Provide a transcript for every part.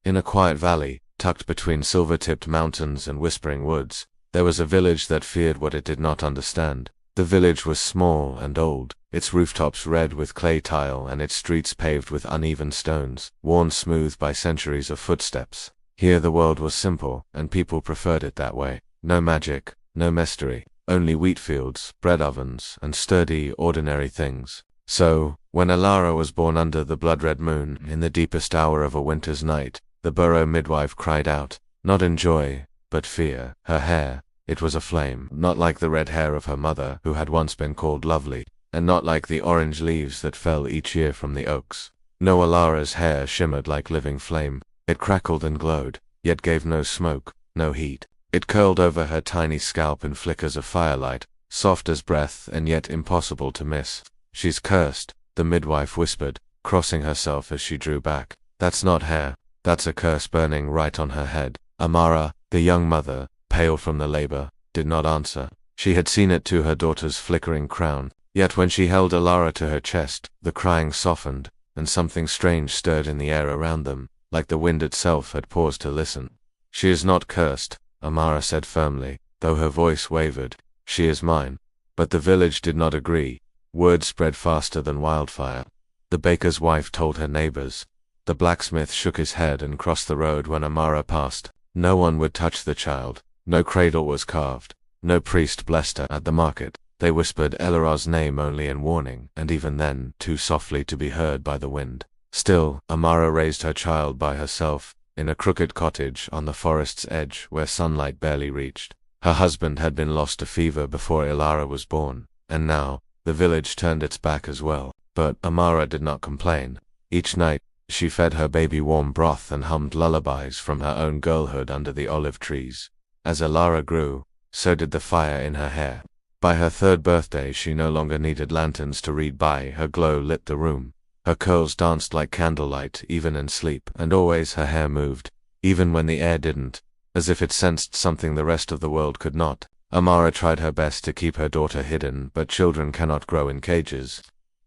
In a quiet valley, tucked between silver-tipped mountains and whispering woods, there was a village that feared what it did not understand. The village was small and old, its rooftops red with clay tile and its streets paved with uneven stones, worn smooth by centuries of footsteps. Here the world was simple, and people preferred it that way. No magic, no mystery, only wheat fields, bread ovens, and sturdy, ordinary things. So, when Elara was born under the blood-red moon, in the deepest hour of a winter's night, the burrow midwife cried out, not in joy, but fear. Her hair, it was aflame, not like the red hair of her mother, who had once been called lovely, and not like the orange leaves that fell each year from the oaks. No, Elara's hair shimmered like living flame. It crackled and glowed, yet gave no smoke, no heat. It curled over her tiny scalp in flickers of firelight, soft as breath and yet impossible to miss. She's cursed, the midwife whispered, crossing herself as she drew back. That's not hair, that's a curse burning right on her head. Amara, the young mother, pale from the labor, did not answer. She had seen it to her daughter's flickering crown, yet when she held Elara to her chest, the crying softened, and something strange stirred in the air around them, like the wind itself had paused to listen. She is not cursed, Amara said firmly, though her voice wavered. She is mine. But the village did not agree. Word spread faster than wildfire. The baker's wife told her neighbors. The blacksmith shook his head and crossed the road when Amara passed. No one would touch the child. No cradle was carved. No priest blessed her at the market. They whispered Elara's name only in warning, and even then, too softly to be heard by the wind. Still, Amara raised her child by herself, in a crooked cottage on the forest's edge where sunlight barely reached. Her husband had been lost to fever before Elara was born, and now, the village turned its back as well. But Amara did not complain. Each night, she fed her baby warm broth and hummed lullabies from her own girlhood under the olive trees. As Elara grew, so did the fire in her hair. By her 3rd birthday she no longer needed lanterns to read by, her glow lit the room. Her curls danced like candlelight even in sleep, and always her hair moved, even when the air didn't, as if it sensed something the rest of the world could not. Amara tried her best to keep her daughter hidden, but children cannot grow in cages.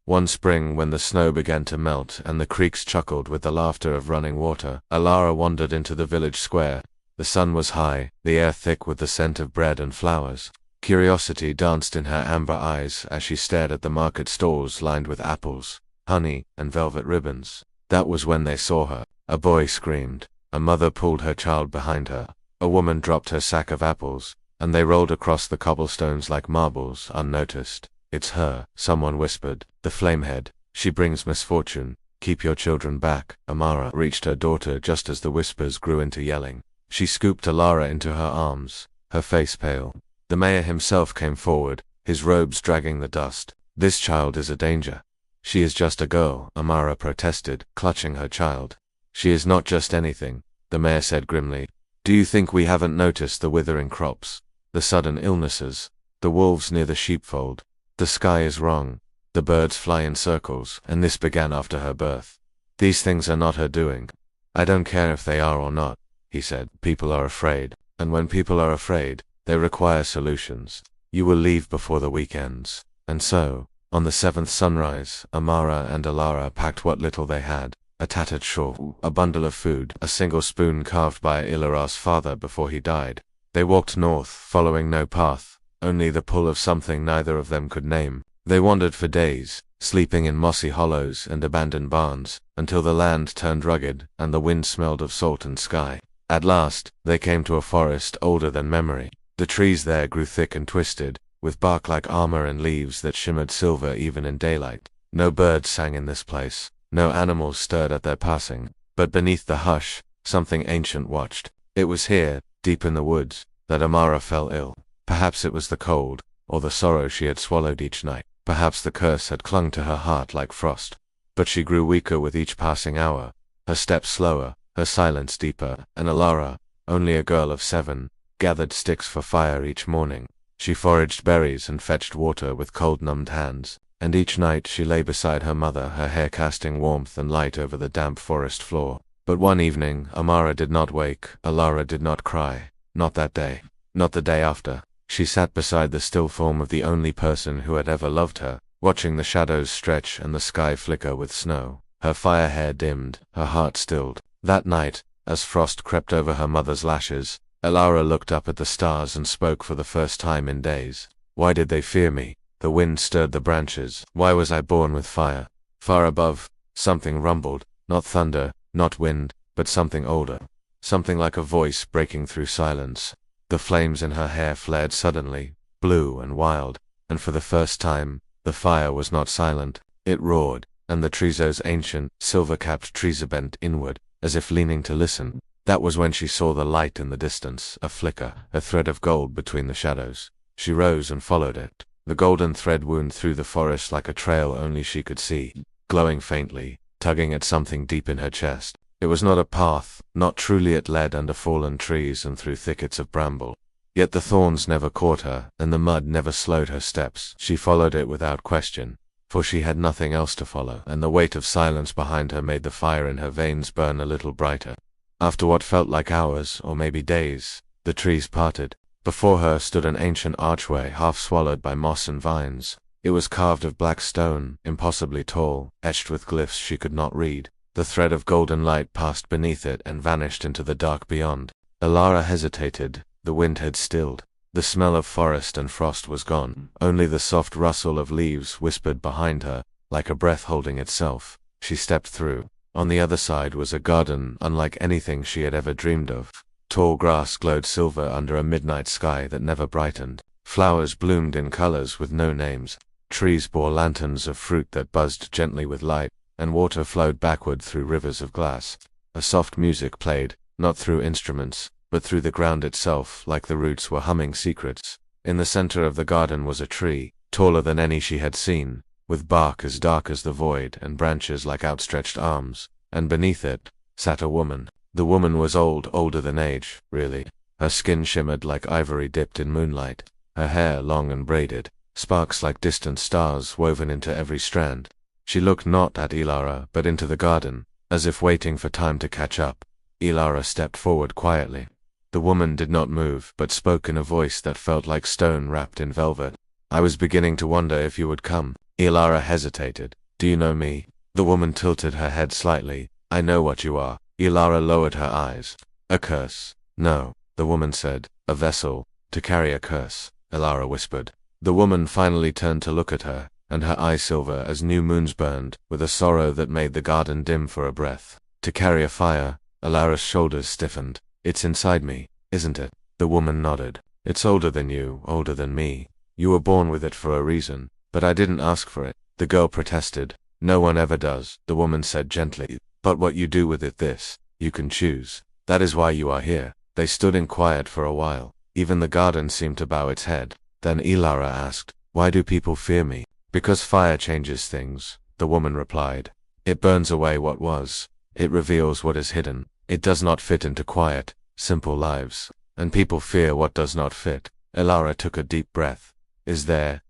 One spring, when the snow began to melt and the creeks chuckled with the laughter of running water, Elara wandered into the village square. The sun was high, the air thick with the scent of bread and flowers. Curiosity danced in her amber eyes as she stared at the market stalls lined with apples, honey, and velvet ribbons. That was when they saw her. A boy screamed. A mother pulled her child behind her. A woman dropped her sack of apples, and they rolled across the cobblestones like marbles, unnoticed. It's her, someone whispered. The flamehead. She brings misfortune. Keep your children back. Amara reached her daughter just as the whispers grew into yelling. She scooped Elara into her arms, her face pale. The mayor himself came forward, his robes dragging the dust. This child is a danger. She is just a girl, Amara protested, clutching her child. She is not just anything, the mayor said grimly. Do you think we haven't noticed the withering crops, the sudden illnesses, the wolves near the sheepfold? The sky is wrong. The birds fly in circles, and this began after her birth. These things are not her doing. I don't care if they are or not, he said. People are afraid, and when people are afraid, they require solutions. You will leave before the week ends. And so, on the 7th sunrise, Amara and Elara packed what little they had, a tattered shawl, a bundle of food, a single spoon carved by Elara's father before he died. They walked north, following no path, only the pull of something neither of them could name. They wandered for days, sleeping in mossy hollows and abandoned barns, until the land turned rugged and the wind smelled of salt and sky. At last, they came to a forest older than memory. The trees there grew thick and twisted, with bark like armor and leaves that shimmered silver even in daylight. No birds sang in this place, no animals stirred at their passing, but beneath the hush, something ancient watched. It was here, deep in the woods, that Amara fell ill. Perhaps it was the cold, or the sorrow she had swallowed each night. Perhaps the curse had clung to her heart like frost. But she grew weaker with each passing hour, her steps slower, her silence deeper, and Elara, only a girl of 7, gathered sticks for fire each morning. She foraged berries and fetched water with cold-numbed hands, and each night she lay beside her mother, her hair casting warmth and light over the damp forest floor. But one evening, Amara did not wake, Elara did not cry. Not that day. Not the day after. She sat beside the still form of the only person who had ever loved her, watching the shadows stretch and the sky flicker with snow. Her fire hair dimmed, her heart stilled. That night, As frost crept over her mother's lashes, Elara looked up at the stars and spoke for the first time in days. Why did they fear me? The wind stirred the branches. Why was I born with fire? Far above, something rumbled, not thunder, not wind, but something older. Something like a voice breaking through silence. The flames in her hair flared suddenly, blue and wild, and for the first time, the fire was not silent. It roared, and the those ancient, silver-capped trees bent inward, as if leaning to listen. That was when she saw the light in the distance, a flicker, a thread of gold between the shadows. She rose and followed it. The golden thread wound through the forest like a trail only she could see, glowing faintly, tugging at something deep in her chest. It was not a path, not truly it led under fallen trees and through thickets of bramble. Yet the thorns never caught her, and the mud never slowed her steps. She followed it without question, for she had nothing else to follow, and the weight of silence behind her made the fire in her veins burn a little brighter. After what felt like hours, or maybe days, the trees parted. Before her stood an ancient archway half swallowed by moss and vines. It was carved of black stone, impossibly tall, etched with glyphs she could not read. The thread of golden light passed beneath it and vanished into the dark beyond. Elara hesitated. The wind had stilled. The smell of forest and frost was gone. Only the soft rustle of leaves whispered behind her, like a breath holding itself. She stepped through. On the other side was a garden unlike anything she had ever dreamed of. Tall grass glowed silver under a midnight sky that never brightened. Flowers bloomed in colors with no names. Trees bore lanterns of fruit that buzzed gently with light, and water flowed backward through rivers of glass. A soft music played, not through instruments, but through the ground itself, like the roots were humming secrets. In the center of the garden was a tree, taller than any she had seen, with bark as dark as the void and branches like outstretched arms, and beneath it sat a woman. The woman was old, older than age, really. Her skin shimmered like ivory dipped in moonlight, her hair long and braided, sparks like distant stars woven into every strand. She looked not at Elara, but into the garden, as if waiting for time to catch up. Elara stepped forward quietly. The woman did not move, but spoke in a voice that felt like stone wrapped in velvet. I was beginning to wonder if you would come. Elara hesitated. Do you know me? The woman tilted her head slightly. I know what you are. Elara lowered her eyes. A curse? No, the woman said. A vessel, to carry a curse, Elara whispered. The woman finally turned to look at her, and her eyes silver as new moons burned, with a sorrow that made the garden dim for a breath. To carry a fire? Elara's shoulders stiffened. It's inside me, isn't it? The woman nodded. It's older than you, older than me. You were born with it for a reason, but I didn't ask for it. The girl protested. No one ever does, the woman said gently. But what you do with it you can choose. That is why you are here. They stood in quiet for a while. Even the garden seemed to bow its head. Then Elara asked, why do people fear me? Because fire changes things, the woman replied. It burns away what was. It reveals what is hidden. It does not fit into quiet, simple lives. And people fear what does not fit. Elara took a deep breath. Is there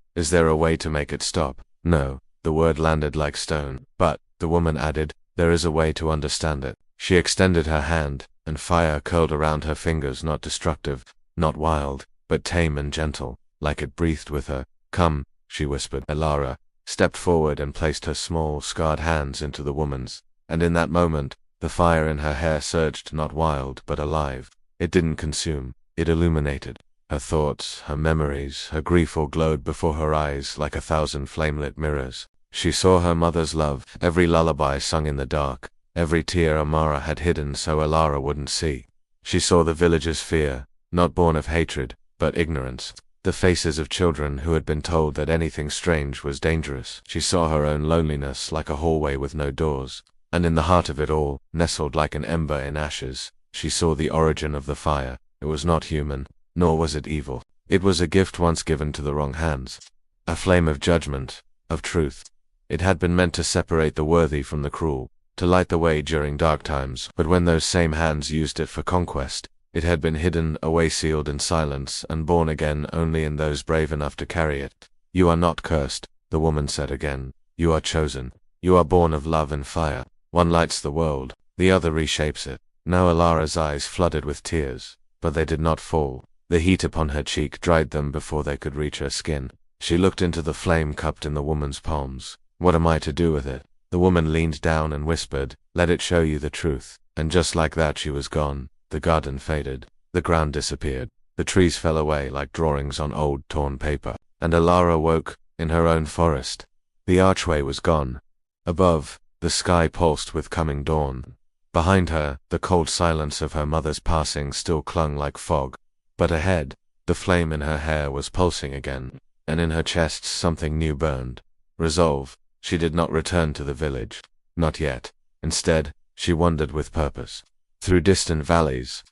a way to make it stop? No, the word landed like stone. But, the woman added, there is a way to understand it. She extended her hand, and fire curled around her fingers, not destructive, not wild, but tame and gentle, like it breathed with her. Come, she whispered. Elara stepped forward and placed her small, scarred hands into the woman's, and in that moment, the fire in her hair surged not wild, but alive. It didn't consume, it illuminated. Her thoughts, her memories, her grief all glowed before her eyes like 1,000 flame-lit mirrors. She saw her mother's love, every lullaby sung in the dark, every tear Amara had hidden so Elara wouldn't see. She saw the villagers' fear, not born of hatred, but ignorance. The faces of children who had been told that anything strange was dangerous. She saw her own loneliness like a hallway with no doors. And in the heart of it all, nestled like an ember in ashes, she saw the origin of the fire. It was not human, nor was it evil. It was a gift once given to the wrong hands. A flame of judgment, of truth. It had been meant to separate the worthy from the cruel, to light the way during dark times, but when those same hands used it for conquest, it had been hidden, away sealed in silence, and born again only in those brave enough to carry it. You are not cursed, the woman said again. You are chosen. You are born of love and fire. One lights the world, the other reshapes it. Now Elara's eyes flooded with tears, but they did not fall. The heat upon her cheek dried them before they could reach her skin. She looked into the flame cupped in the woman's palms. What am I to do with it? The woman leaned down and whispered, let it show you the truth. And just like that she was gone. The garden faded. The ground disappeared. The trees fell away like drawings on old torn paper. And Elara woke, in her own forest. The archway was gone. Above, the sky pulsed with coming dawn. Behind her, the cold silence of her mother's passing still clung like fog. But ahead, the flame in her hair was pulsing again, and in her chest something new burned. Resolve. She did not return to the village. Not yet. Instead, she wandered with purpose. Through distant valleys,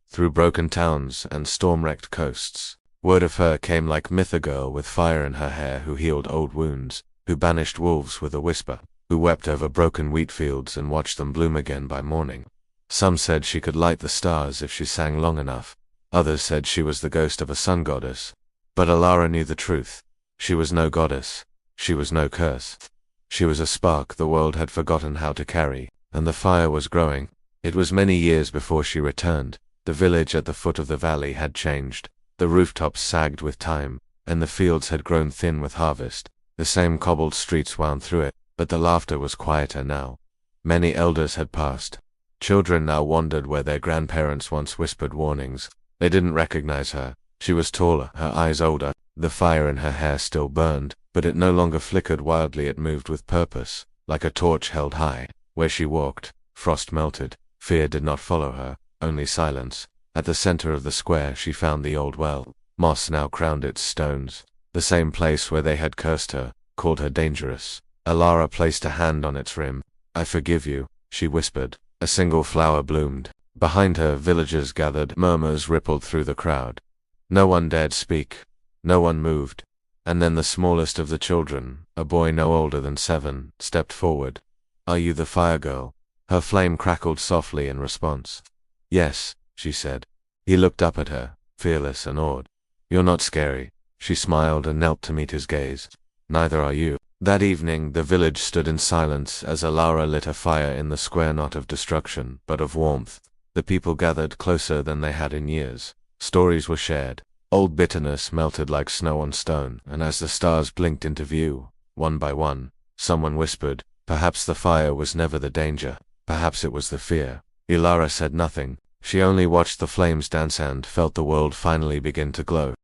through broken towns and storm-wrecked coasts. Word of her came like myth-a-girl with fire in her hair who healed old wounds, who banished wolves with a whisper, who wept over broken wheat fields and watched them bloom again by morning. Some said she could light the stars if she sang long enough. Others said she was the ghost of a sun goddess. But Elara knew the truth. She was no goddess. She was no curse. She was a spark the world had forgotten how to carry, and the fire was growing. It was many years before she returned. The village at the foot of the valley had changed. The rooftops sagged with time, and the fields had grown thin with harvest. The same cobbled streets wound through it, but the laughter was quieter now. Many elders had passed. Children now wandered where their grandparents once whispered warnings. They didn't recognize her. She was taller, her eyes older. The fire in her hair still burned, but it no longer flickered wildly. It moved with purpose, like a torch held high. Where she walked, frost melted. Fear did not follow her, only silence. At the center of the square she found the old well. Moss now crowned its stones. The same place where they had cursed her, called her dangerous. Elara placed a hand on its rim. "I forgive you," she whispered. A single flower bloomed. Behind her, villagers gathered. Murmurs rippled through the crowd. No one dared speak. No one moved. And then the smallest of the children, a boy no older than 7, stepped forward. "Are you the fire girl?" Her flame crackled softly in response. "Yes," she said. He looked up at her, fearless and awed. "You're not scary." She smiled and knelt to meet his gaze. "Neither are you." That evening, the village stood in silence as Elara lit a fire in the square, not of destruction, but of warmth. The people gathered closer than they had in years. Stories were shared. Old bitterness melted like snow on stone, and as the stars blinked into view, one by one, someone whispered, "Perhaps the fire was never the danger. Perhaps it was the fear." Elara said nothing. She only watched the flames dance and felt the world finally begin to glow.